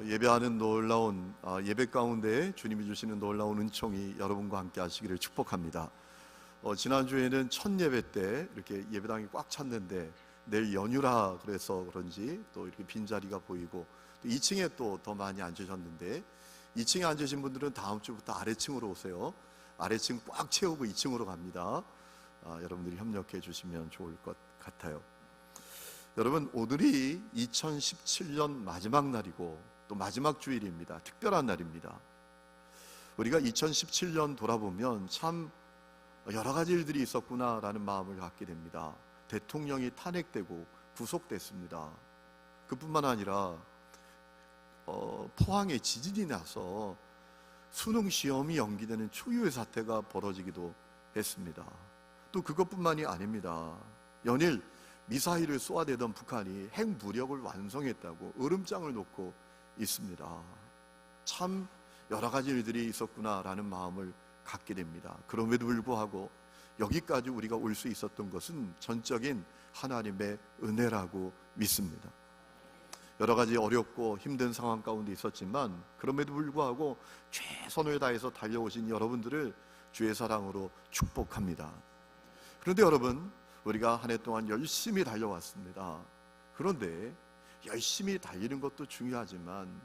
예배하는 놀라운 예배 가운데 주님이 주시는 놀라운 은총이 여러분과 함께 하시기를 축복합니다. 지난주에는 첫 예배 때 이렇게 예배당이 꽉 찼는데 내일 연휴라 그래서 그런지 또 이렇게 빈자리가 보이고, 또 2층에 또 더 많이 앉으셨는데, 2층에 앉으신 분들은 다음 주부터 아래층으로 오세요. 아래층 꽉 채우고 2층으로 갑니다. 여러분들이 협력해 주시면 좋을 것 같아요. 여러분, 오늘이 2017년 마지막 날이고 또 마지막 주일입니다. 특별한 날입니다. 우리가 2017년 돌아보면 참 여러 가지 일들이 있었구나라는 마음을 갖게 됩니다. 대통령이 탄핵되고 구속됐습니다. 그뿐만 아니라 포항에 지진이 나서 수능 시험이 연기되는 초유의 사태가 벌어지기도 했습니다. 또 그것뿐만이 아닙니다. 연일 미사일을 쏘아대던 북한이 핵무력을 완성했다고 으름장을 놓고 있습니다. 참 여러 가지 일들이 있었구나라는 마음을 갖게 됩니다. 그럼에도 불구하고 여기까지 우리가 올 수 있었던 것은 전적인 하나님의 은혜라고 믿습니다. 여러 가지 어렵고 힘든 상황 가운데 있었지만 그럼에도 불구하고 최선을 다해서 달려오신 여러분들을 주의 사랑으로 축복합니다. 그런데 여러분, 우리가 한 해 동안 열심히 달려왔습니다. 그런데 열심히 달리는 것도 중요하지만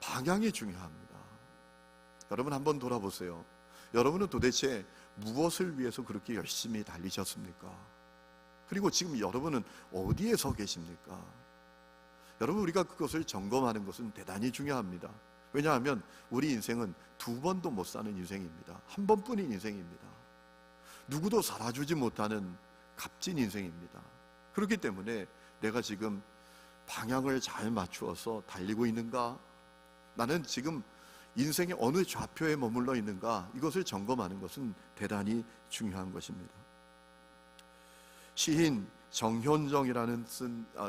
방향이 중요합니다. 여러분, 한번 돌아보세요. 여러분은 도대체 무엇을 위해서 그렇게 열심히 달리셨습니까? 그리고 지금 여러분은 어디에 서 계십니까? 여러분, 우리가 그것을 점검하는 것은 대단히 중요합니다. 왜냐하면 우리 인생은 두 번도 못 사는 인생입니다. 한 번뿐인 인생입니다. 누구도 살아주지 못하는 값진 인생입니다. 그렇기 때문에 내가 지금 방향을 잘 맞추어서 달리고 있는가? 나는 지금 인생의 어느 좌표에 머물러 있는가? 이것을 점검하는 것은 대단히 중요한 것입니다. 시인 정현정이라는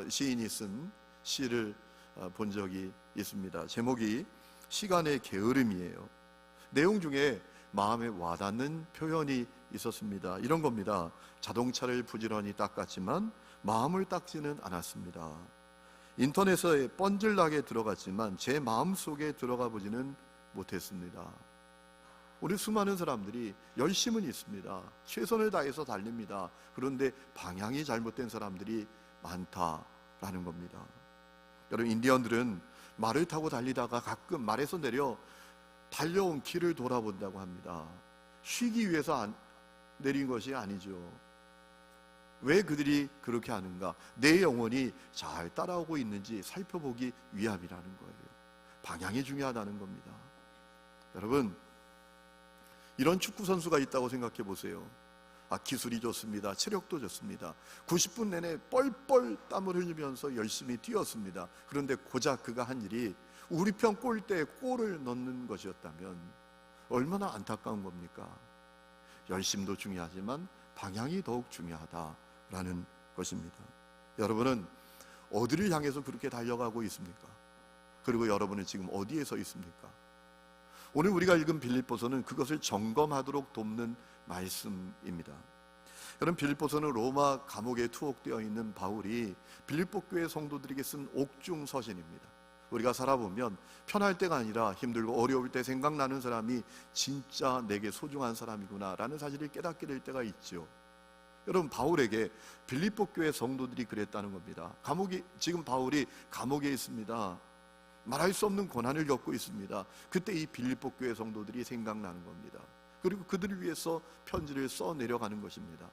시인이 쓴 시를 본 적이 있습니다. 제목이 시간의 게으름이에요. 내용 중에 마음에 와닿는 표현이 있었습니다. 이런 겁니다. 자동차를 부지런히 닦았지만 마음을 닦지는 않았습니다. 인터넷에 뻔질나게 들어갔지만 제 마음속에 들어가 보지는 못했습니다. 우리 수많은 사람들이 열심은 있습니다. 최선을 다해서 달립니다. 그런데 방향이 잘못된 사람들이 많다라는 겁니다. 여러분, 인디언들은 말을 타고 달리다가 가끔 말에서 내려 달려온 길을 돌아본다고 합니다. 쉬기 위해서 내린 것이 아니죠. 왜 그들이 그렇게 하는가? 내 영혼이 잘 따라오고 있는지 살펴보기 위함이라는 거예요. 방향이 중요하다는 겁니다. 여러분, 이런 축구 선수가 있다고 생각해 보세요. 기술이 좋습니다. 체력도 좋습니다. 90분 내내 뻘뻘 땀을 흘리면서 열심히 뛰었습니다. 그런데 고작 그가 한 일이 우리 편 골대에 골을 넣는 것이었다면 얼마나 안타까운 겁니까? 열심도 중요하지만 방향이 더욱 중요하다라는 것입니다. 여러분은 어디를 향해서 그렇게 달려가고 있습니까? 그리고 여러분은 지금 어디에 서 있습니까? 오늘 우리가 읽은 빌립보서는 그것을 점검하도록 돕는 말씀입니다. 여러분, 빌립보서는 로마 감옥에 투옥되어 있는 바울이 빌립보 교회 성도들에게 쓴 옥중 서신입니다. 우리가 살아보면 편할 때가 아니라 힘들고 어려울 때 생각나는 사람이 진짜 내게 소중한 사람이구나 라는 사실을 깨닫게 될 때가 있죠. 여러분, 바울에게 빌립보 교회 성도들이 그랬다는 겁니다. 지금 바울이 감옥에 있습니다. 말할 수 없는 고난을 겪고 있습니다. 그때 이 빌립보 교회 성도들이 생각나는 겁니다. 그리고 그들을 위해서 편지를 써 내려가는 것입니다.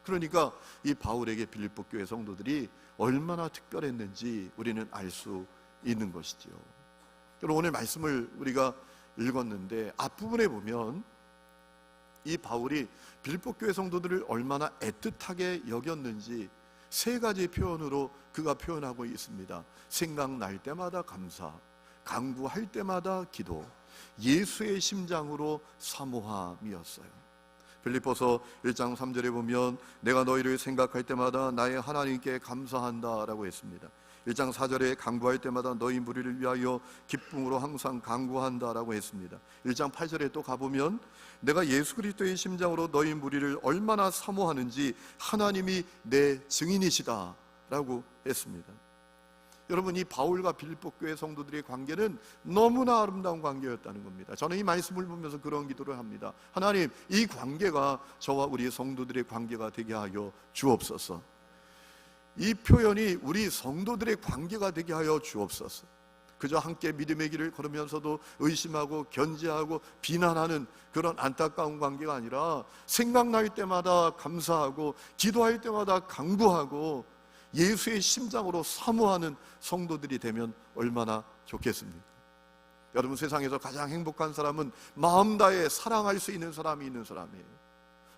그러니까 이 바울에게 빌립보 교회 성도들이 얼마나 특별했는지 우리는 알 수 있는 것이죠. 여러분, 오늘 말씀을 우리가 읽었는데 앞부분에 보면 이 바울이 빌립보 교회 성도들을 얼마나 애틋하게 여겼는지 세 가지 표현으로 그가 표현하고 있습니다. 생각날 때마다 감사, 간구할 때마다 기도, 예수의 심장으로 사모함이었어요. 빌립보서 1장 3절에 보면 내가 너희를 생각할 때마다 나의 하나님께 감사한다라고 했습니다. 1장 4절에 간구할 때마다 너희 무리를 위하여 기쁨으로 항상 간구한다라고 했습니다. 1장 8절에 또 가보면 내가 예수 그리스도의 심장으로 너희 무리를 얼마나 사모하는지 하나님이 내 증인이시다 라고 했습니다. 여러분, 이 바울과 빌립보 교회 성도들의 관계는 너무나 아름다운 관계였다는 겁니다. 저는 이 말씀을 보면서 그런 기도를 합니다. 하나님, 이 관계가 저와 우리 성도들의 관계가 되게 하여 주옵소서. 이 표현이 우리 성도들의 관계가 되게 하여 주옵소서. 그저 함께 믿음의 길을 걸으면서도 의심하고 견제하고 비난하는 그런 안타까운 관계가 아니라 생각날 때마다 감사하고 기도할 때마다 간구하고 예수의 심장으로 사모하는 성도들이 되면 얼마나 좋겠습니까? 여러분, 세상에서 가장 행복한 사람은 마음 다해 사랑할 수 있는 사람이 있는 사람이에요.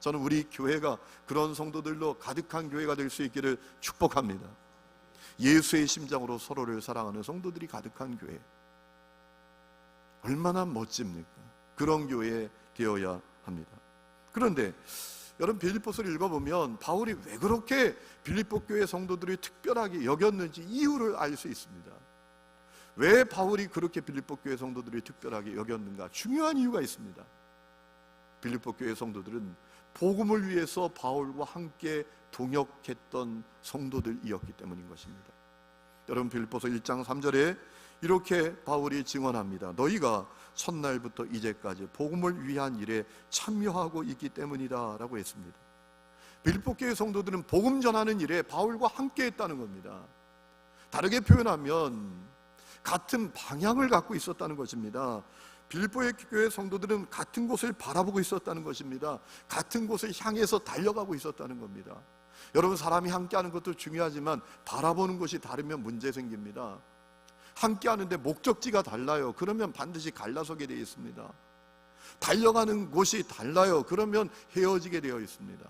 저는 우리 교회가 그런 성도들로 가득한 교회가 될 수 있기를 축복합니다. 예수의 심장으로 서로를 사랑하는 성도들이 가득한 교회, 얼마나 멋집니까? 그런 교회 되어야 합니다. 그런데 여러분, 빌립보서를 읽어보면 바울이 왜 그렇게 빌립보 교회 성도들이 특별하게 여겼는지 이유를 알 수 있습니다. 왜 바울이 그렇게 빌립보 교회 성도들이 특별하게 여겼는가? 중요한 이유가 있습니다. 빌립보 교회 성도들은 복음을 위해서 바울과 함께 동역했던 성도들이었기 때문인 것입니다. 여러분, 빌립보서 1장 3절에 이렇게 바울이 증언합니다. 너희가 첫날부터 이제까지 복음을 위한 일에 참여하고 있기 때문이다 라고 했습니다. 빌립보 교회 성도들은 복음 전하는 일에 바울과 함께 했다는 겁니다. 다르게 표현하면 같은 방향을 갖고 있었다는 것입니다. 빌립보의 교회 성도들은 같은 곳을 바라보고 있었다는 것입니다. 같은 곳을 향해서 달려가고 있었다는 겁니다. 여러분, 사람이 함께하는 것도 중요하지만 바라보는 것이 다르면 문제 생깁니다. 함께하는데 목적지가 달라요. 그러면 반드시 갈라서게 되어 있습니다. 달려가는 곳이 달라요. 그러면 헤어지게 되어 있습니다.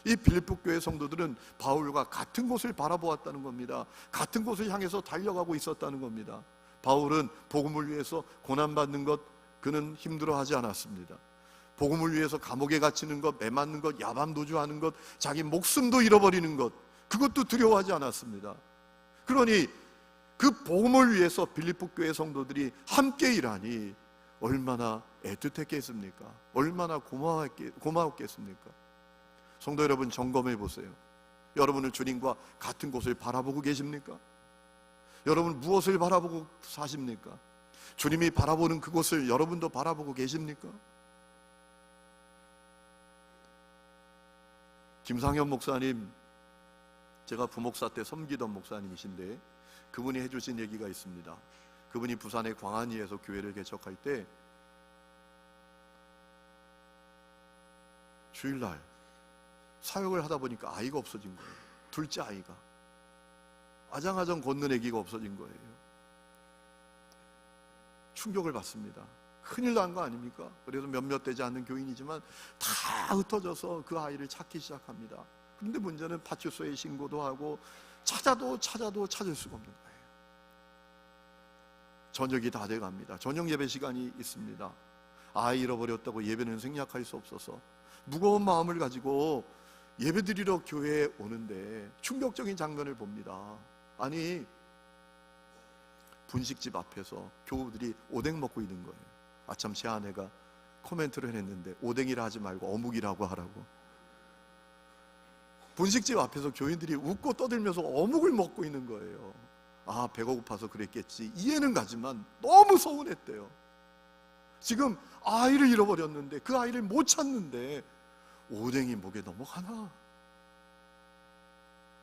이 빌립보 교회 성도들은 바울과 같은 곳을 바라보았다는 겁니다. 같은 곳을 향해서 달려가고 있었다는 겁니다. 바울은 복음을 위해서 고난받는 것, 그는 힘들어하지 않았습니다. 복음을 위해서 감옥에 갇히는 것, 매 맞는 것, 야밤 도주하는 것, 자기 목숨도 잃어버리는 것, 그것도 두려워하지 않았습니다. 그러니 그 복음을 위해서 빌립보 교회 성도들이 함께 일하니 얼마나 애틋했겠습니까? 얼마나 고마웠겠습니까? 성도 여러분, 점검해 보세요. 여러분은 주님과 같은 곳을 바라보고 계십니까? 여러분, 무엇을 바라보고 사십니까? 주님이 바라보는 그곳을 여러분도 바라보고 계십니까? 김상현 목사님, 제가 부목사 때 섬기던 목사님이신데 그분이 해주신 얘기가 있습니다. 그분이 부산의 광안리에서 교회를 개척할 때 주일날 사역을 하다 보니까 아이가 없어진 거예요. 둘째 아이가 아장아장 걷는 아기가 없어진 거예요. 충격을 받습니다. 큰일 난 거 아닙니까? 그래서 몇몇 되지 않는 교인이지만 다 흩어져서 그 아이를 찾기 시작합니다. 그런데 문제는 파출소에 신고도 하고 찾아도 찾을 수가 없는 거예요. 저녁이 다 돼갑니다. 저녁 예배 시간이 있습니다. 아이 잃어버렸다고 예배는 생략할 수 없어서 무거운 마음을 가지고 예배드리러 교회에 오는데 충격적인 장면을 봅니다. 아니, 분식집 앞에서 교우들이 오뎅 먹고 있는 거예요. 아참 제 아내가 코멘트를 했는데 오뎅이라 하지 말고 어묵이라고 하라고. 분식집 앞에서 교인들이 웃고 떠들면서 어묵을 먹고 있는 거예요. 아, 배가 고파서 그랬겠지, 이해는 가지만 너무 서운했대요. 지금 아이를 잃어버렸는데 그 아이를 못 찾는데 오뎅이 목에 넘어가나?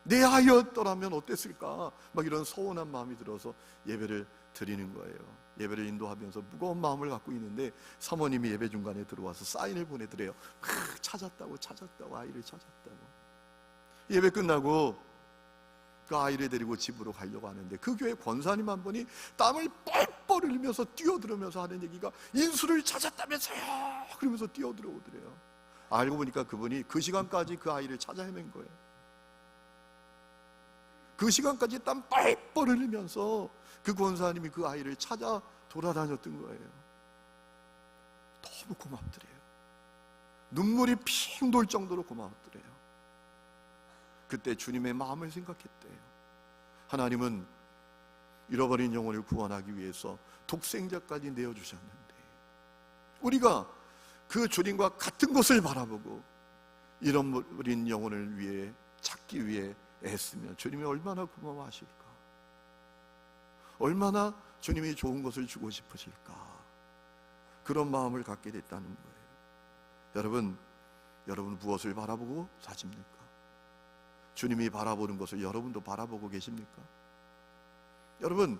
내 아이였더라면 어땠을까? 막 이런 서운한 마음이 들어서 예배를 드리는 거예요. 예배를 인도하면서 무거운 마음을 갖고 있는데 사모님이 예배 중간에 들어와서 사인을 보내드려요. 찾았다고 아이를 찾았다고. 예배 끝나고 그 아이를 데리고 집으로 가려고 하는데 그 교회 권사님 한 분이 땀을 뻘뻘 흘리면서 뛰어들으면서 하는 얘기가 인수를 찾았다면서요, 그러면서 뛰어들어오더래요. 알고 보니까 그분이 그 시간까지 그 아이를 찾아 헤맨 거예요. 그 시간까지 땀 뻘뻘 흘리면서 그 권사님이 그 아이를 찾아 돌아다녔던 거예요. 너무 고맙더래요. 눈물이 핑 돌 정도로 고마웠더래요. 그때 주님의 마음을 생각했대요. 하나님은 잃어버린 영혼을 구원하기 위해서 독생자까지 내어주셨는데 우리가 그 주님과 같은 곳을 바라보고 잃어버린 영혼을 위해 찾기 위해 애쓰면 주님이 얼마나 고마워하실까, 얼마나 주님이 좋은 것을 주고 싶으실까, 그런 마음을 갖게 됐다는 거예요. 여러분 무엇을 바라보고 사십니까? 주님이 바라보는 것을 여러분도 바라보고 계십니까? 여러분,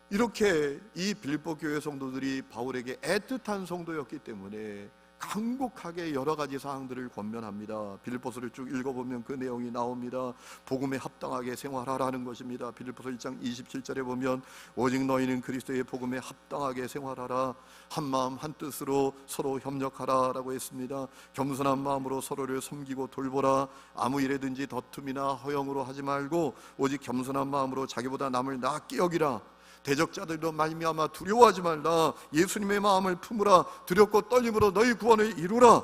이렇게 이 빌립보 교회 성도들이 바울에게 애틋한 성도였기 때문에 간곡하게 여러 가지 사항들을 권면합니다. 빌립보서를 쭉 읽어보면 그 내용이 나옵니다. 복음에 합당하게 생활하라는 것입니다. 빌립보서 1장 27절에 보면 오직 너희는 그리스도의 복음에 합당하게 생활하라, 한 마음 한 뜻으로 서로 협력하라 라고 했습니다. 겸손한 마음으로 서로를 섬기고 돌보라, 아무 일에든지 다툼이나 허영으로 하지 말고 오직 겸손한 마음으로 자기보다 남을 낫게 여기라, 대적자들도 말미암아 두려워하지 말라, 예수님의 마음을 품으라, 두렵고 떨림으로 너희 구원을 이루라.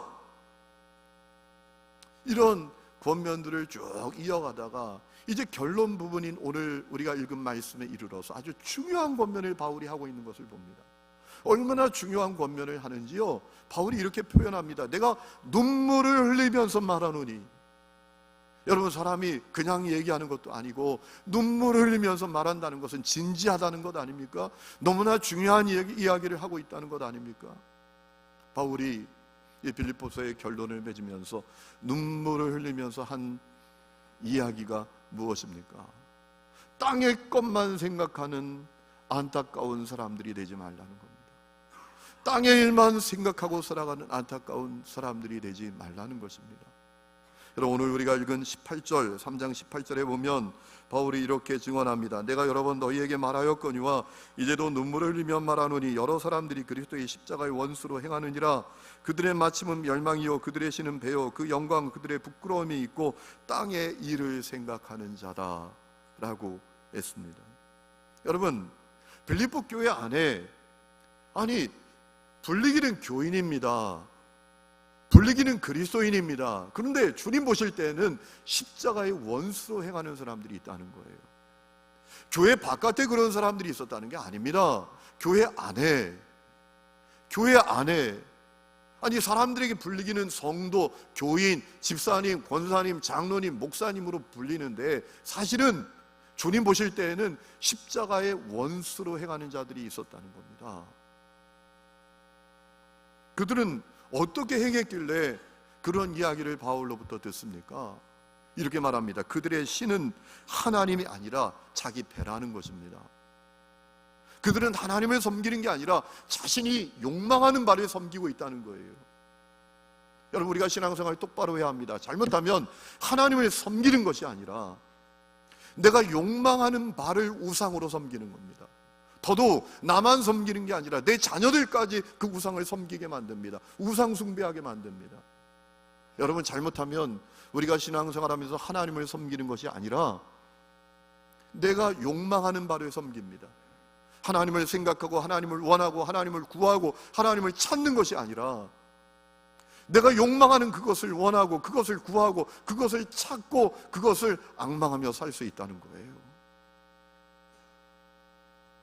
이런 권면들을 쭉 이어가다가 이제 결론 부분인 오늘 우리가 읽은 말씀에 이르러서 아주 중요한 권면을 바울이 하고 있는 것을 봅니다. 얼마나 중요한 권면을 하는지요, 바울이 이렇게 표현합니다. 내가 눈물을 흘리면서 말하노니. 여러분, 사람이 그냥 얘기하는 것도 아니고 눈물을 흘리면서 말한다는 것은 진지하다는 것 아닙니까? 너무나 중요한 이야기를 하고 있다는 것 아닙니까? 바울이 이 빌립보서의 결론을 맺으면서 눈물을 흘리면서 한 이야기가 무엇입니까? 땅의 것만 생각하는 안타까운 사람들이 되지 말라는 겁니다. 땅의 일만 생각하고 살아가는 안타까운 사람들이 되지 말라는 것입니다. 오늘 우리가 읽은 18절, 3장 18절에 보면 바울이 이렇게 증언합니다. 내가 여러 번 너희에게 말하였거니와 이제도 눈물을 흘리며 말하노니 여러 사람들이 그리스도의 십자가의 원수로 행하느니라. 그들의 마침은 멸망이요 그들의 신은 배요 그 영광 그들의 부끄러움이 있고 땅의 일을 생각하는 자다 라고 했습니다. 여러분, 빌립보 교회 안에 불리기는 교인입니다. 불리기는 그리스도인입니다. 그런데 주님 보실 때는 십자가의 원수로 행하는 사람들이 있다는 거예요. 교회 바깥에 그런 사람들이 있었다는 게 아닙니다. 교회 안에 사람들에게 불리기는 성도, 교인, 집사님, 권사님, 장로님, 목사님으로 불리는데 사실은 주님 보실 때에는 십자가의 원수로 행하는 자들이 있었다는 겁니다. 그들은 어떻게 행했길래 그런 이야기를 바울로부터 듣습니까? 이렇게 말합니다. 그들의 신은 하나님이 아니라 자기 배라는 것입니다. 그들은 하나님을 섬기는 게 아니라 자신이 욕망하는 바를 섬기고 있다는 거예요. 여러분, 우리가 신앙생활을 똑바로 해야 합니다. 잘못하면 하나님을 섬기는 것이 아니라 내가 욕망하는 바를 우상으로 섬기는 겁니다. 더더욱 나만 섬기는 게 아니라 내 자녀들까지 그 우상을 섬기게 만듭니다. 우상 숭배하게 만듭니다. 여러분, 잘못하면 우리가 신앙생활하면서 하나님을 섬기는 것이 아니라 내가 욕망하는 바를 섬깁니다. 하나님을 생각하고 하나님을 원하고 하나님을 구하고 하나님을 찾는 것이 아니라 내가 욕망하는 그것을 원하고 그것을 구하고 그것을 찾고 그것을 앙망하며 살 수 있다는 거예요.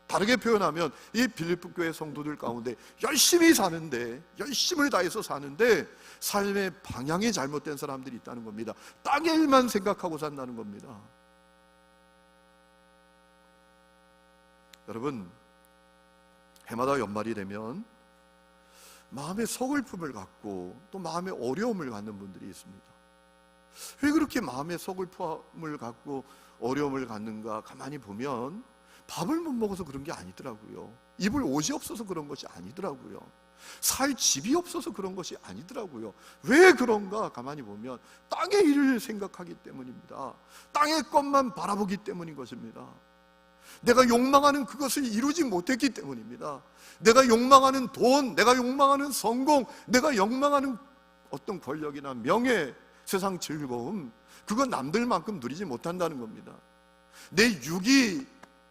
다르게 표현하면 이 빌립보 교회 성도들 가운데 열심히 사는데, 열심을 다해서 사는데 삶의 방향이 잘못된 사람들이 있다는 겁니다. 땅의 일만 생각하고 산다는 겁니다. 여러분, 해마다 연말이 되면 마음의 서글픔을 갖고 또 마음의 어려움을 갖는 분들이 있습니다. 왜 그렇게 마음의 서글픔을 갖고 어려움을 갖는가 가만히 보면 밥을 못 먹어서 그런 게 아니더라고요. 입을 옷이 없어서 그런 것이 아니더라고요. 살 집이 없어서 그런 것이 아니더라고요. 왜 그런가 가만히 보면 땅의 일을 생각하기 때문입니다. 땅의 것만 바라보기 때문인 것입니다. 내가 욕망하는 그것을 이루지 못했기 때문입니다. 내가 욕망하는 돈, 내가 욕망하는 성공, 내가 욕망하는 어떤 권력이나 명예, 세상 즐거움, 그건 남들만큼 누리지 못한다는 겁니다. 내 육이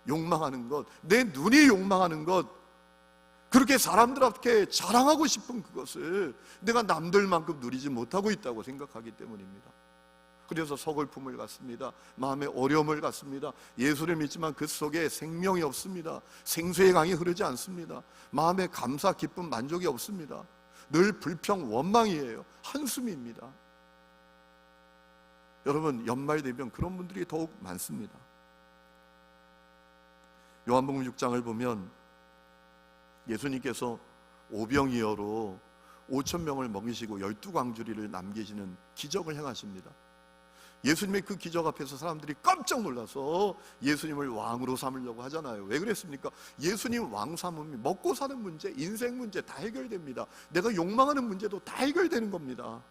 욕망하는 것, 내 눈이 욕망하는 것, 그렇게 사람들 앞에 자랑하고 싶은 그것을 내가 남들만큼 누리지 못하고 있다고 생각하기 때문입니다. 그래서 서글픔을 갖습니다. 마음의 어려움을 갖습니다. 예수를 믿지만 그 속에 생명이 없습니다. 생수의 강이 흐르지 않습니다. 마음에 감사, 기쁨, 만족이 없습니다. 늘 불평, 원망이에요. 한숨입니다. 여러분, 연말 되면 그런 분들이 더욱 많습니다. 요한복음 6장을 보면 예수님께서 오병이어로 5,000명을 먹이시고 12광주리를 남기시는 기적을 행하십니다. 예수님의 그 기적 앞에서 사람들이 깜짝 놀라서 예수님을 왕으로 삼으려고 하잖아요. 왜 그랬습니까? 예수님 왕 삼으면 먹고 사는 문제, 인생 문제 다 해결됩니다. 내가 욕망하는 문제도 다 해결되는 겁니다.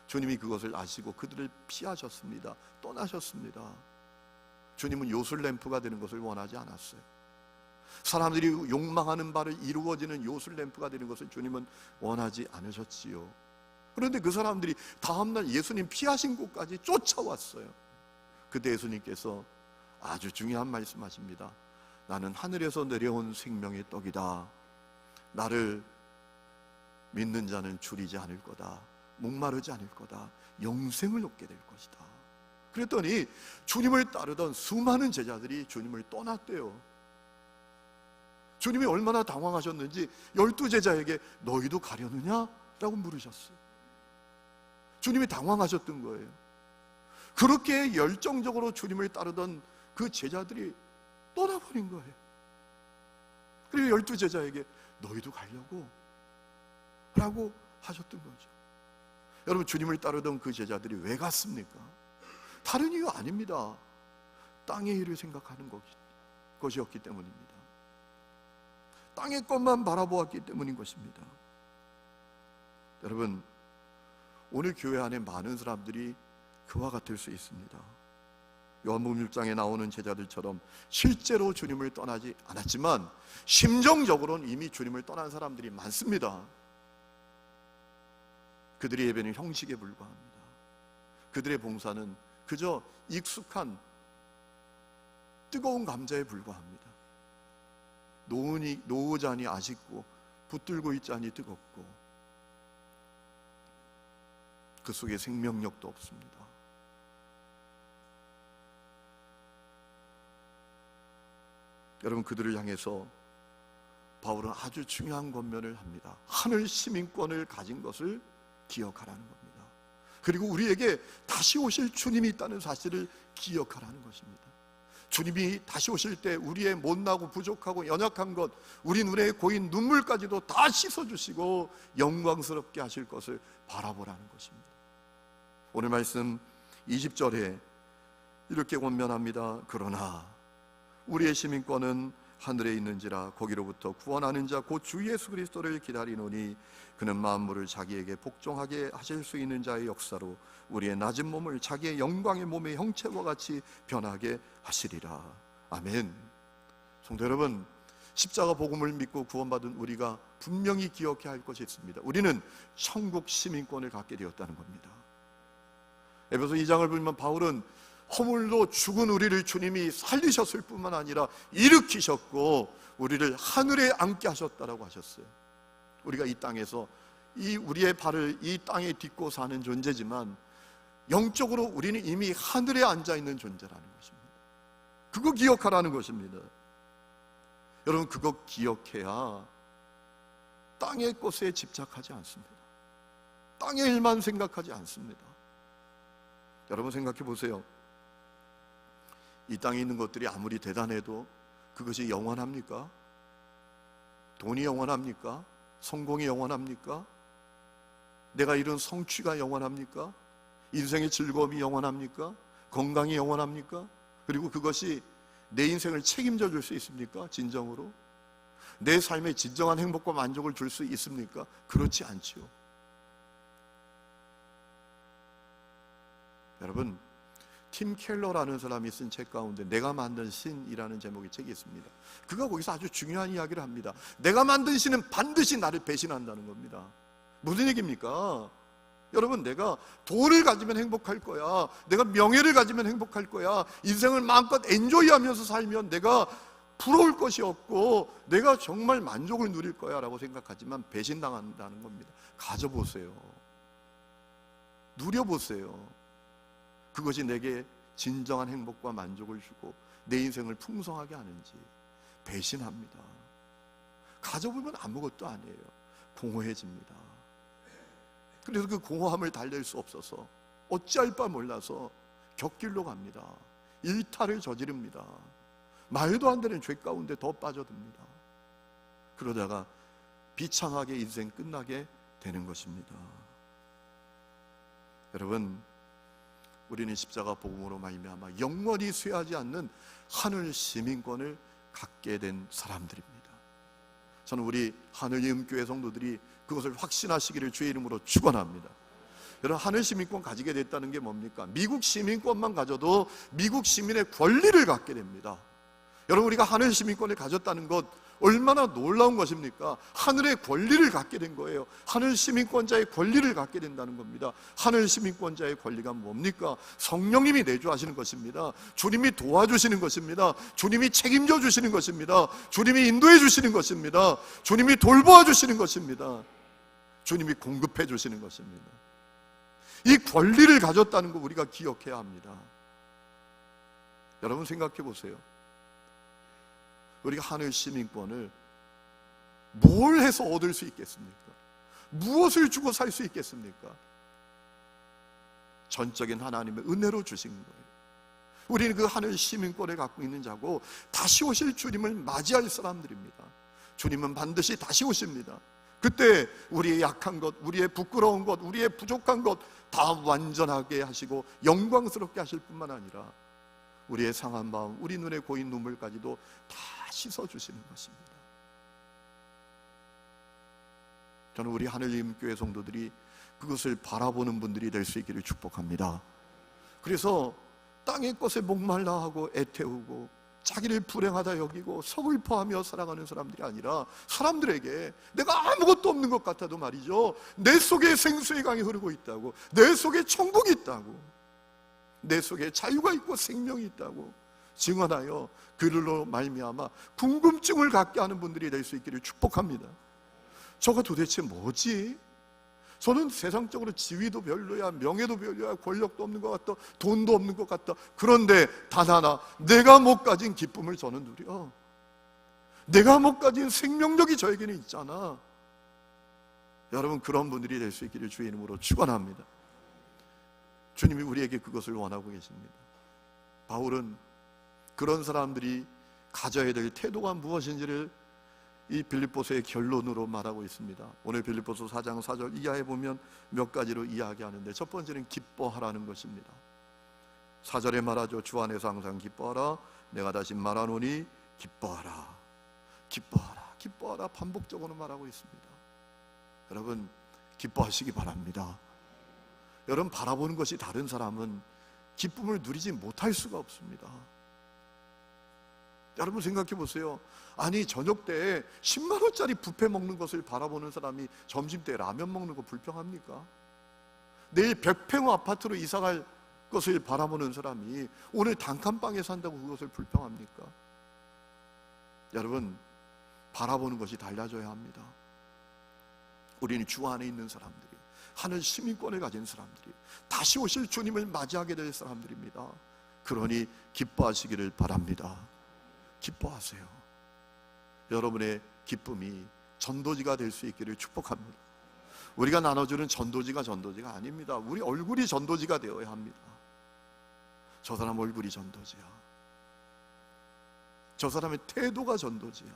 주님이 그것을 아시고 그들을 피하셨습니다. 떠나셨습니다. 주님은 요술램프가 되는 것을 원하지 않았어요. 사람들이 욕망하는 바를 이루어지는 요술램프가 되는 것을 주님은 원하지 않으셨지요. 그런데 그 사람들이 다음날 예수님 피하신 곳까지 쫓아왔어요. 그때 예수님께서 아주 중요한 말씀하십니다. 나는 하늘에서 내려온 생명의 떡이다. 나를 믿는 자는 줄이지 않을 거다. 목마르지 않을 거다. 영생을 얻게 될 것이다. 그랬더니 주님을 따르던 수많은 제자들이 주님을 떠났대요. 주님이 얼마나 당황하셨는지 12제자에게 너희도 가려느냐? 라고 물으셨어요. 주님이 당황하셨던 거예요. 그렇게 열정적으로 주님을 따르던 그 제자들이 떠나버린 거예요. 그리고 12제자에게 너희도 가려고? 라고 하셨던 거죠. 여러분, 주님을 따르던 그 제자들이 왜 갔습니까? 다른 이유 아닙니다. 땅의 일을 생각하는 것이었기 때문입니다. 땅의 것만 바라보았기 때문인 것입니다. 여러분, 오늘 교회 안에 많은 사람들이 그와 같을 수 있습니다. 요한복음 6장에 나오는 제자들처럼 실제로 주님을 떠나지 않았지만 심정적으로는 이미 주님을 떠난 사람들이 많습니다. 그들의 예배는 형식에 불과합니다. 그들의 봉사는 그저 익숙한 뜨거운 감자에 불과합니다. 노자니 아쉽고 붙들고 있자니 뜨겁고 그 속에 생명력도 없습니다. 여러분, 그들을 향해서 바울은 아주 중요한 권면을 합니다. 하늘 시민권을 가진 것을 기억하라는 겁니다. 그리고 우리에게 다시 오실 주님이 있다는 사실을 기억하라는 것입니다. 주님이 다시 오실 때 우리의 못나고 부족하고 연약한 것, 우리 눈에 고인 눈물까지도 다 씻어주시고 영광스럽게 하실 것을 바라보라는 것입니다. 오늘 말씀 20절에 이렇게 권면합니다. 그러나 우리의 시민권은 하늘에 있는지라 거기로부터 구원하는 자 곧 주 예수 그리스도를 기다리노니 그는 만물을 자기에게 복종하게 하실 수 있는 자의 역사로 우리의 낮은 몸을 자기의 영광의 몸의 형체와 같이 변하게 하시리라. 아멘. 성도 여러분, 십자가 복음을 믿고 구원받은 우리가 분명히 기억해야 할 것이 있습니다. 우리는 천국 시민권을 갖게 되었다는 겁니다. 에베소 2장을 보면 바울은 허물로 죽은 우리를 주님이 살리셨을 뿐만 아니라 일으키셨고 우리를 하늘에 앉게 하셨다라고 하셨어요. 우리가 이 땅에서 우리의 발을 이 땅에 딛고 사는 존재지만 영적으로 우리는 이미 하늘에 앉아 있는 존재라는 것입니다. 그거 기억하라는 것입니다. 여러분, 그거 기억해야 땅의 것에 집착하지 않습니다. 땅의 일만 생각하지 않습니다. 여러분, 생각해 보세요. 이 땅에 있는 것들이 아무리 대단해도 그것이 영원합니까? 돈이 영원합니까? 성공이 영원합니까? 내가 이룬 성취가 영원합니까? 인생의 즐거움이 영원합니까? 건강이 영원합니까? 그리고 그것이 내 인생을 책임져 줄 수 있습니까? 진정으로? 내 삶에 진정한 행복과 만족을 줄 수 있습니까? 그렇지 않지요. 여러분, 팀 켈러라는 사람이 쓴 책 가운데 내가 만든 신이라는 제목의 책이 있습니다. 그가 거기서 아주 중요한 이야기를 합니다. 내가 만든 신은 반드시 나를 배신한다는 겁니다. 무슨 얘기입니까? 여러분, 내가 돈을 가지면 행복할 거야, 내가 명예를 가지면 행복할 거야, 인생을 마음껏 엔조이하면서 살면 내가 부러울 것이 없고 내가 정말 만족을 누릴 거야 라고 생각하지만 배신당한다는 겁니다. 가져보세요. 누려보세요. 그것이 내게 진정한 행복과 만족을 주고 내 인생을 풍성하게 하는지. 배신합니다. 가져보면 아무것도 아니에요. 공허해집니다. 그래서 그 공허함을 달랠 수 없어서 어찌할 바 몰라서 곁길로 갑니다. 일탈을 저지릅니다. 말도 안 되는 죄 가운데 더 빠져듭니다. 그러다가 비참하게 인생 끝나게 되는 것입니다. 여러분, 우리는 십자가 복음으로 말미암아 영원히 쇠하지 않는 하늘 시민권을 갖게 된 사람들입니다. 저는 우리 하늘이음교회 성도들이 그것을 확신하시기를 주의 이름으로 축원합니다. 여러분, 하늘 시민권 가지게 됐다는 게 뭡니까? 미국 시민권만 가져도 미국 시민의 권리를 갖게 됩니다. 여러분, 우리가 하늘 시민권을 가졌다는 것 얼마나 놀라운 것입니까? 하늘의 권리를 갖게 된 거예요. 하늘 시민권자의 권리를 갖게 된다는 겁니다. 하늘 시민권자의 권리가 뭡니까? 성령님이 내주하시는 것입니다. 주님이 도와주시는 것입니다. 주님이 책임져 주시는 것입니다. 주님이 인도해 주시는 것입니다. 주님이 돌보아 주시는 것입니다. 주님이 공급해 주시는 것입니다. 이 권리를 가졌다는 거 우리가 기억해야 합니다. 여러분, 생각해 보세요. 우리가 하늘 시민권을 뭘 해서 얻을 수 있겠습니까? 무엇을 주고 살 수 있겠습니까? 전적인 하나님의 은혜로 주신 거예요. 우리는 그 하늘 시민권을 갖고 있는 자고 다시 오실 주님을 맞이할 사람들입니다. 주님은 반드시 다시 오십니다. 그때 우리의 약한 것, 우리의 부끄러운 것, 우리의 부족한 것 다 완전하게 하시고 영광스럽게 하실 뿐만 아니라 우리의 상한 마음, 우리 눈에 고인 눈물까지도 다 씻어주시는 것입니다. 저는 우리 하늘님교회 성도들이 그것을 바라보는 분들이 될 수 있기를 축복합니다. 그래서 땅의 것에 목말라 하고 애태우고 자기를 불행하다 여기고 서글퍼하며 살아가는 사람들이 아니라 사람들에게 내가 아무것도 없는 것 같아도 말이죠, 내 속에 생수의 강이 흐르고 있다고, 내 속에 천국이 있다고, 내 속에 자유가 있고 생명이 있다고 증언하여 그들로 말미암아 궁금증을 갖게 하는 분들이 될 수 있기를 축복합니다. 저가 도대체 뭐지? 저는 세상적으로 지위도 별로야, 명예도 별로야, 권력도 없는 것 같다, 돈도 없는 것 같다. 그런데 단 하나, 내가 못 가진 기쁨을 저는 누려. 내가 못 가진 생명력이 저에게는 있잖아. 여러분, 그런 분들이 될 수 있기를 주의 이름으로 축원합니다. 주님이 우리에게 그것을 원하고 계십니다. 바울은 그런 사람들이 가져야 될 태도가 무엇인지를 이 빌립보서의 결론으로 말하고 있습니다. 오늘 빌립보서 4장 4절 이하에 보면 몇 가지로 이야기하는데, 첫 번째는 기뻐하라는 것입니다. 4절에 말하죠. 주 안에서 항상 기뻐하라. 내가 다시 말하노니 기뻐하라. 기뻐하라. 기뻐하라. 반복적으로 말하고 있습니다. 여러분, 기뻐하시기 바랍니다. 여러분, 바라보는 것이 다른 사람은 기쁨을 누리지 못할 수가 없습니다. 여러분, 생각해 보세요. 아니, 저녁 때 10만 원짜리 뷔페 먹는 것을 바라보는 사람이 점심 때 라면 먹는 거 불평합니까? 내일 100평 아파트로 이사갈 것을 바라보는 사람이 오늘 단칸방에 산다고 그것을 불평합니까? 여러분, 바라보는 것이 달라져야 합니다. 우리는 주 안에 있는 사람들이, 하늘 시민권을 가진 사람들이, 다시 오실 주님을 맞이하게 될 사람들입니다. 그러니 기뻐하시기를 바랍니다. 기뻐하세요. 여러분의 기쁨이 전도지가 될 수 있기를 축복합니다. 우리가 나눠주는 전도지가 아닙니다. 우리 얼굴이 전도지가 되어야 합니다. 저 사람 얼굴이 전도지야. 저 사람의 태도가 전도지야.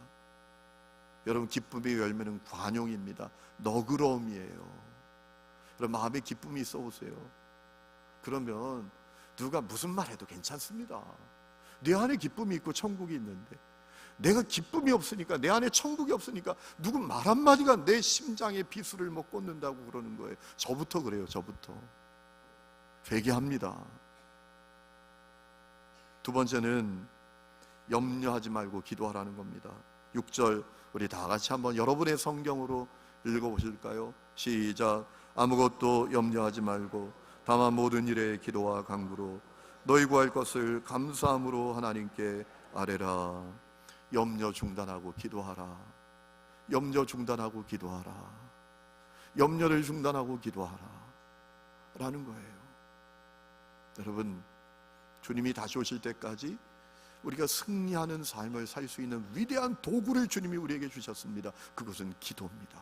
여러분, 기쁨의 열매는 관용입니다. 너그러움이에요. 여러분, 마음에 기쁨이 있어 보세요. 그러면 누가 무슨 말 해도 괜찮습니다. 내 안에 기쁨이 있고 천국이 있는데, 내가 기쁨이 없으니까, 내 안에 천국이 없으니까 누구 말 한마디가 내 심장에 비수를 못 꽂는다고 그러는 거예요. 저부터 그래요. 저부터 회개합니다. 두 번째는 염려하지 말고 기도하라는 겁니다. 6절 우리 다 같이 한번 여러분의 성경으로 읽어보실까요? 시작. 아무것도 염려하지 말고 다만 모든 일에 기도와 간구로 너희 구할 것을 감사함으로 하나님께 아뢰라. 염려 중단하고 기도하라. 염려 중단하고 기도하라. 염려를 중단하고 기도하라 라는 거예요. 여러분, 주님이 다시 오실 때까지 우리가 승리하는 삶을 살 수 있는 위대한 도구를 주님이 우리에게 주셨습니다. 그것은 기도입니다.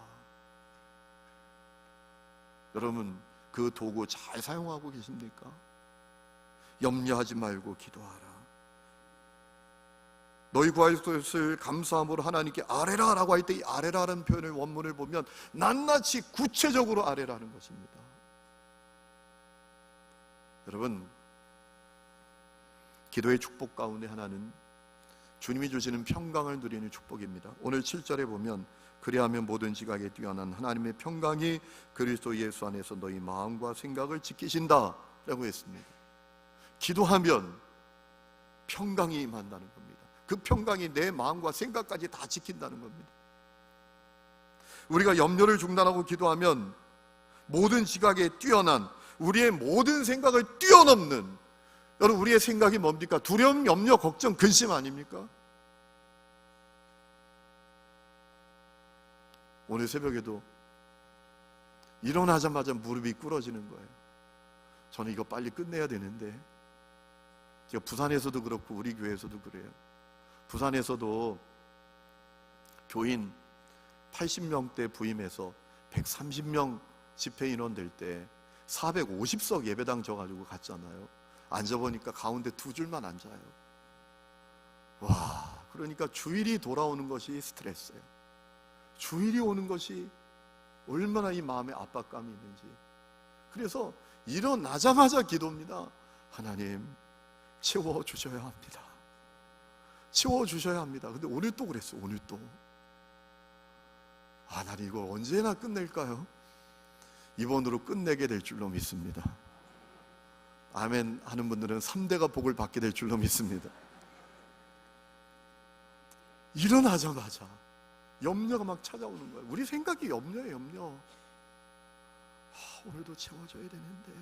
여러분, 그 도구 잘 사용하고 계십니까? 염려하지 말고 기도하라. 너희 구할 것을 감사함으로 하나님께 아뢰라 라고 할 때 이 아뢰라라는 표현의 원문을 보면 낱낱이 구체적으로 아뢰라는 것입니다. 여러분, 기도의 축복 가운데 하나는 주님이 주시는 평강을 누리는 축복입니다. 오늘 7절에 보면 그리하면 모든 지각에 뛰어난 하나님의 평강이 그리스도 예수 안에서 너희 마음과 생각을 지키신다 라고 했습니다. 기도하면 평강이 임한다는 겁니다. 그 평강이 내 마음과 생각까지 다 지킨다는 겁니다. 우리가 염려를 중단하고 기도하면 모든 지각에 뛰어난, 우리의 모든 생각을 뛰어넘는, 여러분, 우리의 생각이 뭡니까? 두려움, 염려, 걱정, 근심 아닙니까? 오늘 새벽에도 일어나자마자 무릎이 꿇어지는 거예요. 저는 이거 빨리 끝내야 되는데. 제가 부산에서도 그렇고 우리 교회에서도 그래요. 부산에서도 교인 80명대 부임해서 130명 집회 인원 될 때 450석 예배당 져가지고 갔잖아요. 앉아보니까 가운데 두 줄만 앉아요. 와, 그러니까 주일이 돌아오는 것이 스트레스예요. 주일이 오는 것이 얼마나 이 마음에 압박감이 있는지. 그래서 일어나자마자 기도입니다. 하나님, 채워주셔야 합니다. 채워주셔야 합니다. 근데 오늘 또 그랬어요. 오늘 또. 나는 이걸 언제나 끝낼까요? 이번으로 끝내게 될 줄로 믿습니다. 아멘 하는 분들은 3대가 복을 받게 될 줄로 믿습니다. 일어나자마자 염려가 막 찾아오는 거예요. 우리 생각이 염려예요, 염려. 오늘도 채워줘야 되는데,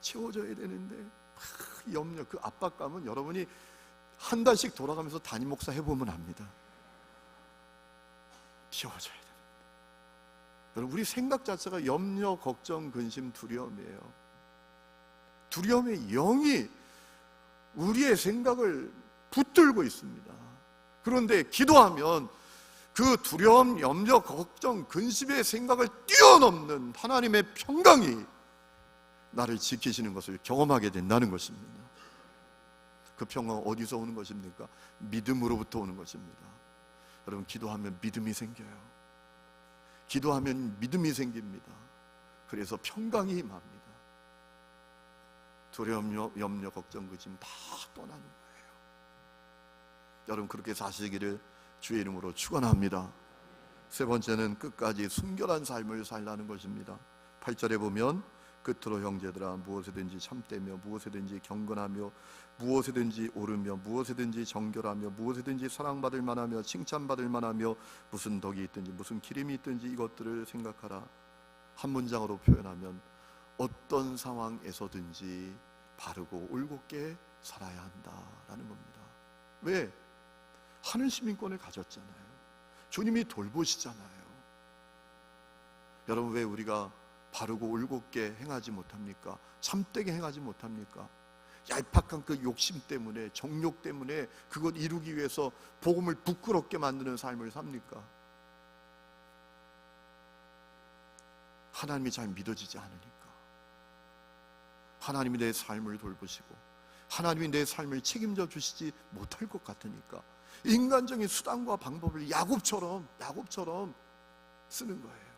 채워줘야 되는데. 염려, 그 압박감은 여러분이 한 달씩 돌아가면서 담임 목사 해보면 압니다. 채워줘야 됩니다. 여러분, 우리 생각 자체가 염려, 걱정, 근심, 두려움이에요. 두려움의 영이 우리의 생각을 붙들고 있습니다. 그런데 기도하면 그 두려움, 염려, 걱정, 근심의 생각을 뛰어넘는 하나님의 평강이 나를 지키시는 것을 경험하게 된다는 것입니다. 그 평강은 어디서 오는 것입니까? 믿음으로부터 오는 것입니다. 여러분, 기도하면 믿음이 생겨요. 기도하면 믿음이 생깁니다. 그래서 평강이 임합니다. 두려움, 염려, 걱정, 근심 다 떠나는 거예요. 여러분, 그렇게 사시기를 주의 이름으로 축원합니다. 세 번째는 끝까지 순결한 삶을 살라는 것입니다. 8절에 보면 끝으로 형제들아, 무엇에든지 참되며 무엇에든지 경건하며 무엇에든지 오르며 무엇에든지 정결하며 무엇에든지 사랑받을 만하며 칭찬받을 만하며 무슨 덕이 있든지 무슨 기림이 있든지 이것들을 생각하라. 한 문장으로 표현하면 어떤 상황에서든지 바르고 올곧게 살아야 한다라는 겁니다. 왜? 하늘 시민권을 가졌잖아요. 주님이 돌보시잖아요. 여러분, 왜 우리가 바르고 올곧게 행하지 못합니까? 참되게 행하지 못합니까? 얄팍한 그 욕심 때문에, 정욕 때문에 그것 이루기 위해서 복음을 부끄럽게 만드는 삶을 삽니까? 하나님이 잘 믿어지지 않으니까. 하나님이 내 삶을 돌보시고 하나님이 내 삶을 책임져 주시지 못할 것 같으니까 인간적인 수단과 방법을 야곱처럼 쓰는 거예요.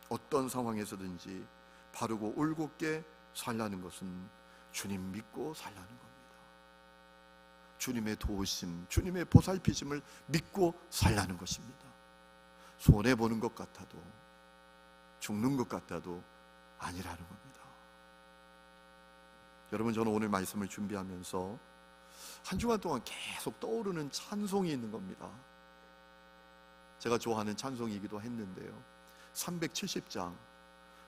어떤 상황에서든지 바르고 올곧게 살라는 것은 주님 믿고 살라는 겁니다. 주님의 도우심, 주님의 보살피심을 믿고 살라는 것입니다. 손해보는 것 같아도, 죽는 것 같아도 아니라는 겁니다. 여러분, 저는 오늘 말씀을 준비하면서 한 주간 동안 계속 떠오르는 찬송이 있는 겁니다. 제가 좋아하는 찬송이기도 했는데요, 370장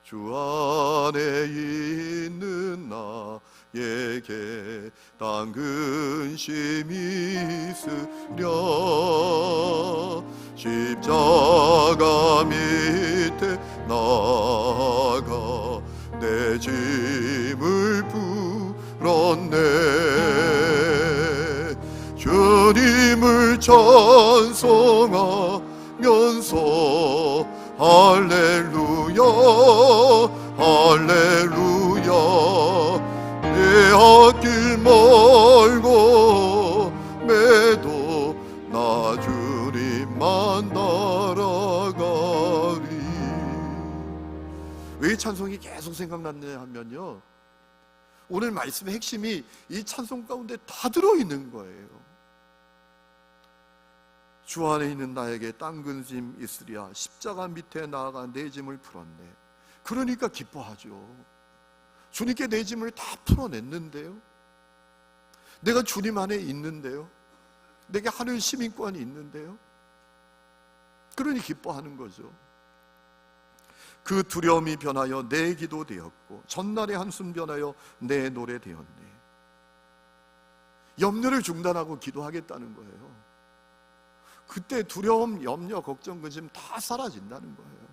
주 안에 있는 나에게 딴 근심이 있으랴 십자가 밑에 나가 내 짐을 풀었네 주님을 찬송하면서 할렐루야 계속 생각났네 하면요, 오늘 말씀의 핵심이 이 찬송 가운데 다 들어있는 거예요. 주 안에 있는 나에게 땅 근심 있으랴, 십자가 밑에 나아가 내 짐을 풀었네. 그러니까 기뻐하죠. 주님께 내 짐을 다 풀어냈는데요, 내가 주님 안에 있는데요, 내게 하늘 시민권이 있는데요, 그러니 기뻐하는 거죠. 그 두려움이 변하여 내 기도 되었고 전날의 한숨 변하여 내 노래 되었네. 염려를 중단하고 기도하겠다는 거예요. 그때 두려움, 염려, 걱정, 근심 다 사라진다는 거예요.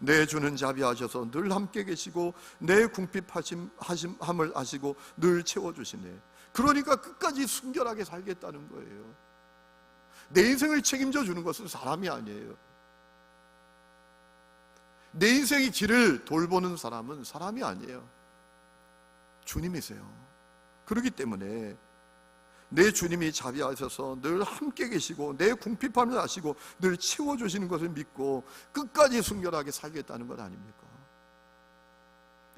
내 주는 자비하셔서 늘 함께 계시고 내 궁핍함을 아시고 늘 채워주시네. 그러니까 끝까지 순결하게 살겠다는 거예요. 내 인생을 책임져 주는 것은 사람이 아니에요. 내 인생의 길을 돌보는 사람은 사람이 아니에요. 주님이세요. 그렇기 때문에 내 주님이 자비하셔서 늘 함께 계시고 내 궁핍함을 아시고 늘 채워주시는 것을 믿고 끝까지 순결하게 살겠다는 것 아닙니까?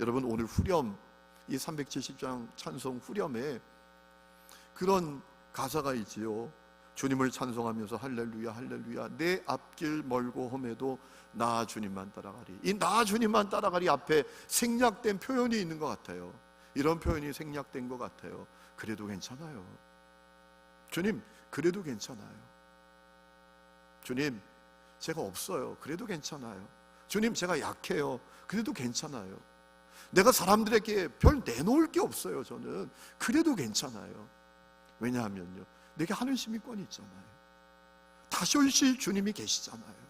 여러분, 오늘 후렴, 이 370장 찬송 후렴에 그런 가사가 있지요. 주님을 찬송하면서 할렐루야 할렐루야 내 앞길 멀고 험해도 나 주님만 따라가리. 이 나 주님만 따라가리 앞에 생략된 표현이 있는 것 같아요. 이런 표현이 생략된 것 같아요. 그래도 괜찮아요. 주님, 그래도 괜찮아요. 주님, 제가 없어요. 그래도 괜찮아요. 주님, 제가 약해요. 그래도 괜찮아요. 내가 사람들에게 별 내놓을 게 없어요. 저는 그래도 괜찮아요. 왜냐하면요, 내게 하늘 시민권이 있잖아요. 다시 오실 주님이 계시잖아요.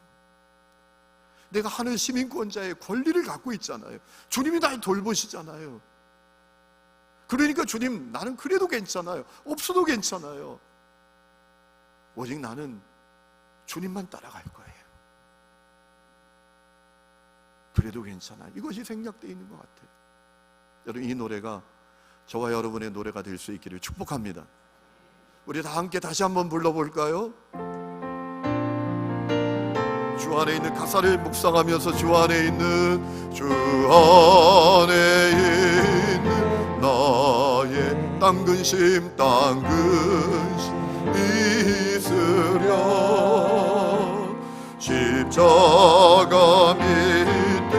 내가 하늘 시민권자의 권리를 갖고 있잖아요. 주님이 날 돌보시잖아요. 그러니까 주님, 나는 그래도 괜찮아요. 없어도 괜찮아요. 오직 나는 주님만 따라갈 거예요. 그래도 괜찮아요. 이것이 생략되어 있는 것 같아요. 여러분, 이 노래가 저와 여러분의 노래가 될 수 있기를 축복합니다. 우리 다 함께 다시 한번 불러볼까요? 주 안에 있는 가사를 묵상하면서 주 안에 있는 나의 땅 근심 있으랴 십자가 밑에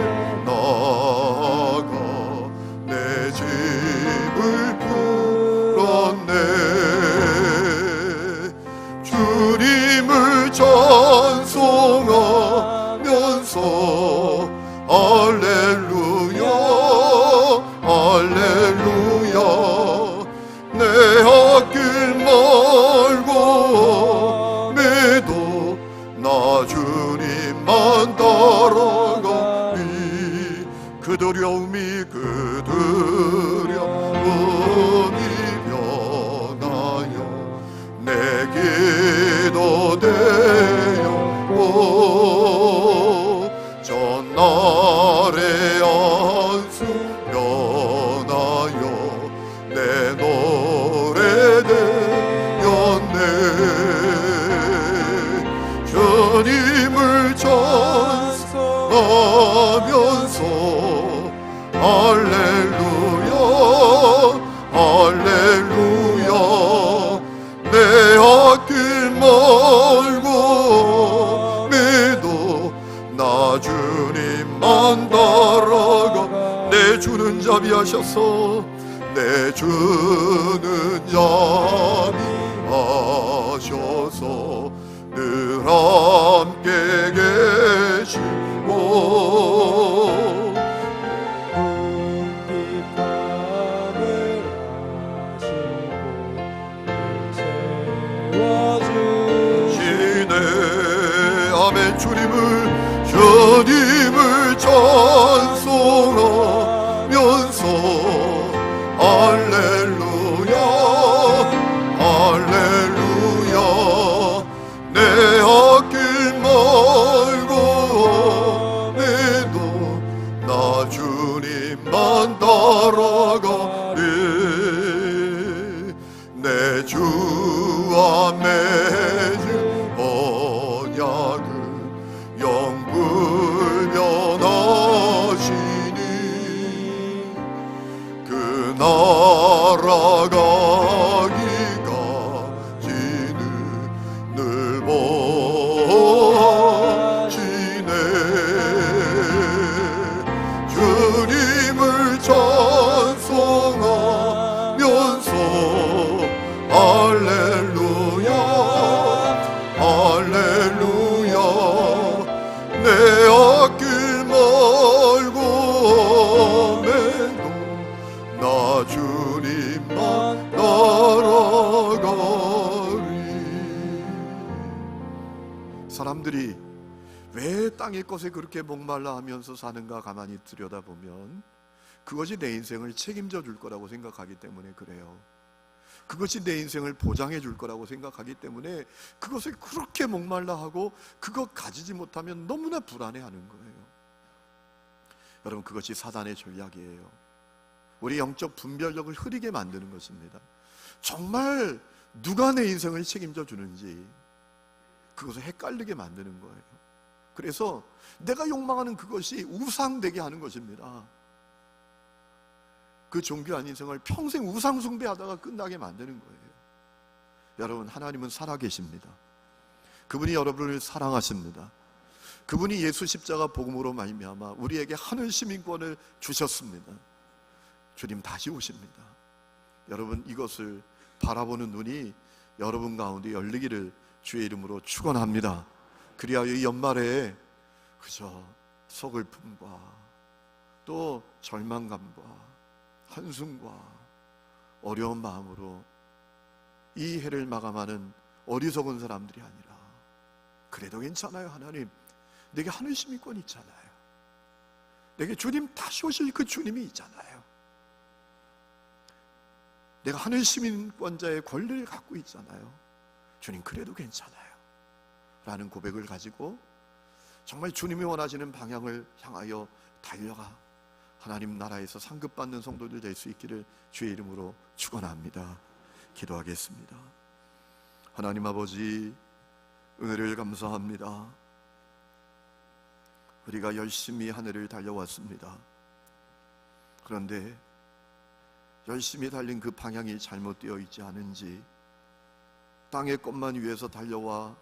나가 내 짐을 풀었네. 주님을 찬송하면서 할렐루야 할렐루야 내 앞길 멀고 매도 나 주님만 따라가리. 그 두려움이 변하여 내 기도 되었고 전날의 안수 변하여 내 노래 되었네. 주님을 찬송하면서 할렐루야 할렐루야 내 앞길 멀고 매도 나 주님만 따라가. 내 주는 자비하셔서 내 주는 자비하셔서 늘 함께 계시고 주님을 찬송하면서 할렐루야 할렐루야 내 앞길 멀고 매도 나 주님만 따라가리. 내 주와 맺은 언약을 영불변하시 날아가기까지는 늘 보시네. 주님을 찬송하면서 할렐루야 할렐루야 내 앞길 말고 오매도 나 주님만 따라가리. 사람들이 왜 땅의 것에 그렇게 목말라 하면서 사는가 가만히 들여다보면 그것이 내 인생을 책임져 줄 거라고 생각하기 때문에 그래요. 그것이 내 인생을 보장해 줄 거라고 생각하기 때문에 그것에 그렇게 목말라 하고 그것 가지지 못하면 너무나 불안해하는 거예요. 여러분, 그것이 사단의 전략이에요. 우리 영적 분별력을 흐리게 만드는 것입니다. 정말 누가 내 인생을 책임져 주는지 그것을 헷갈리게 만드는 거예요. 그래서 내가 욕망하는 그것이 우상되게 하는 것입니다. 그 존귀한 인생을 평생 우상 숭배하다가 끝나게 만드는 거예요. 여러분, 하나님은 살아계십니다. 그분이 여러분을 사랑하십니다. 그분이 예수 십자가 복음으로 말미암아 우리에게 하늘 시민권을 주셨습니다. 주님 다시 오십니다. 여러분, 이것을 바라보는 눈이 여러분 가운데 열리기를 주의 이름으로 축원합니다. 그리하여 이 연말에 그저 서글픔과 또 절망감과 한숨과 어려운 마음으로 이 해를 마감하는 어리석은 사람들이 아니라 그래도 괜찮아요. 하나님, 내게 하늘 시민권이 있잖아요. 내게 주님 다시 오실 그 주님이 있잖아요. 내가 하늘 시민권자의 권리를 갖고 있잖아요. 주님, 그래도 괜찮아요 라는 고백을 가지고 정말 주님이 원하시는 방향을 향하여 달려가 하나님 나라에서 상급받는 성도들 될 수 있기를 주의 이름으로 축원합니다. 기도하겠습니다. 하나님 아버지, 은혜를 감사합니다. 우리가 열심히 한 해를 달려왔습니다. 그런데 열심히 달린 그 방향이 잘못되어 있지 않은지, 땅의 것만 위해서 달려와